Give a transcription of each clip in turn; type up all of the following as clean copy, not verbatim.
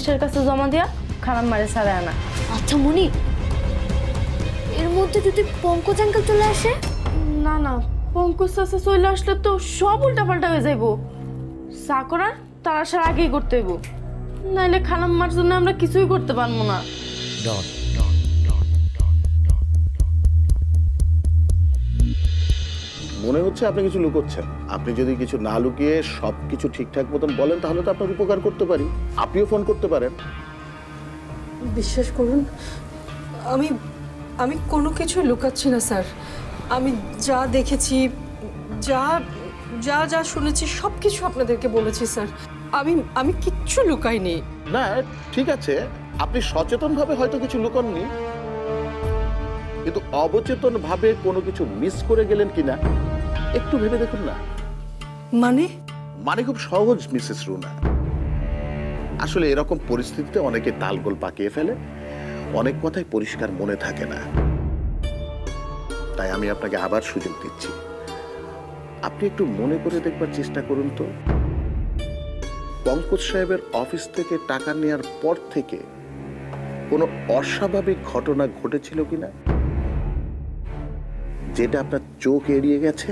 পুলিশের কাছে জমা দিয়া খালাম্মারে ছাড়ে আনা। আচ্ছা মনি, এর মধ্যে যদি পঙ্কজ আঙ্কেল চলে আসে? না না, পঙ্কজ চাচা চলে আসলে তো সব উল্টাপাল্টা হয়ে যাইব। চা করার তার আসার আগেই করতে হইব, নাইলে খালাম্মার জন্য আমরা কিছুই করতে পারবো না। মনে হচ্ছে আপনি কিছু লুকোচ্ছেন। আপনি যদি কিছু না লুকিয়ে সবকিছু ঠিকঠাক মতন বলেন তাহলে তো আপনার উপকার করতে পারি। আপনিও ফোন করতে পারেন। বিশ্বাস করুন, আমি আমি কোনো কিছু লুকাচ্ছি না স্যার। আমি যা দেখেছি, যা যা যা শুনেছি সব কিছু আপনাদেরকে বলেছি স্যার। আমি আমি কিচ্ছু লুকাইনি। না ঠিক আছে, আপনি সচেতনভাবে হয়তো কিছু লুকাননি, কিন্তু অবচেতনভাবে কোনো কিছু মিস করে গেলেন কিনা একটু ভেবে দেখুন না। মানে মানে খুব সহজ মিসেস রুনা। আসলে এরকম পরিস্থিতিতে অনেকে তালগোল পাকিয়ে ফেলে, অনেক কথাই পরিষ্কার মনে থাকে না। তাই আমি আপনাকে আবার সুযোগ দিচ্ছি, আপনি একটু মনে করে দেখবার চেষ্টা করুন তো, পঙ্কজ সাহেবের অফিস থেকে টাকা নেওয়ার পর থেকে কোনো অস্বাভাবিক ঘটনা ঘটেছিল কিনা, যেটা আপনার চোখ এড়িয়ে গেছে।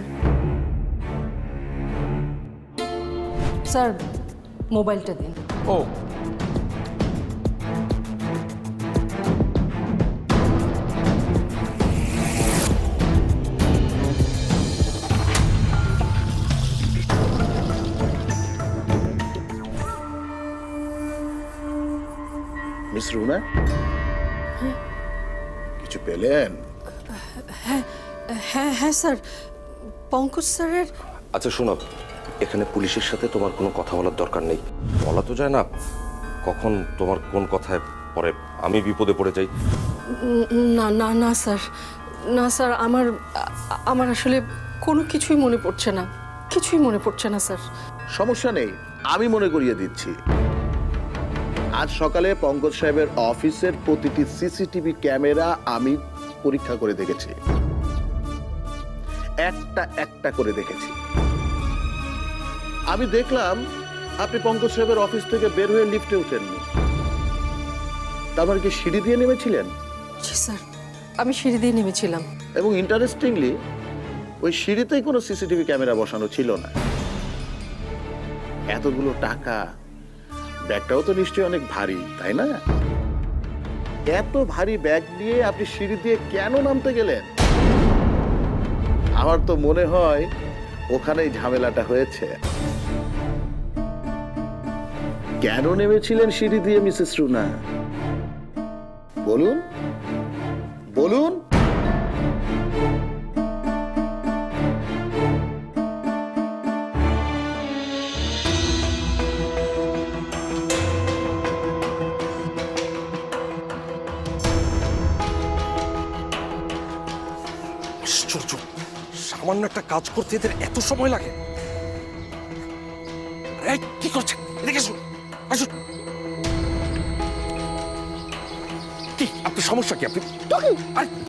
স্যার, মোবাইলটা দিন। ও মিস রুনা, কিছু পেলেন? হ্যাঁ হ্যাঁ স্যার, পঙ্কজ স্যারের। আচ্ছা শোনো, এখানে পুলিশের সাথে তোমার কোনো কথা বলার দরকার নেই। বলা তো যায় না কখন তোমার কোন কথায় পরে আমি বিপদে পড়ে যাই। না না না স্যার, না স্যার, আমার আমার আসলে কোনো কিছুই মনে পড়ছে না, কিছুই মনে পড়ছে না স্যার। সমস্যা নেই, আমি মনে করিয়ে দিচ্ছি। আজ সকালে পঙ্কজ সাহেবের অফিসের প্রতিটি সিসিটিভি ক্যামেরা আমি পরীক্ষা করে দেখেছি, একটা একটা করে দেখেছি। আমি দেখলাম আপনি পঙ্কজ সাহেবের অফিস থেকে বের হয়ে লিফটে উঠেননি। তারপর কি সিঁড়ি দিয়ে নেমেছিলেন? জি স্যার, আমি সিঁড়ি দিয়ে নেমেছিলাম। এবং ইন্টারেস্টিংলি ওই সিঁড়িতেই কোনো সিসিটিভি ক্যামেরা বসানো ছিল না। এতগুলো টাকা, ব্যাগটাও তো নিশ্চয়ই অনেক ভারী, তাই না? এত ভারী ব্যাগ নিয়ে আপনি সিঁড়ি দিয়ে কেন নামতে গেলেন? আমার তো মনে হয় ওখানেই ঝামেলাটা হয়েছে। কেন নেমেছিলেন সিঁড়ি দিয়ে মিসেস রুনা? বলুন বলুন। আশ্চর্য, সামান্য একটা কাজ করতে এদের এত সময় লাগে। এই, কি করছেন? এদিকে আসুন, আসুন। কি আপনার সমস্যা কি? আপনি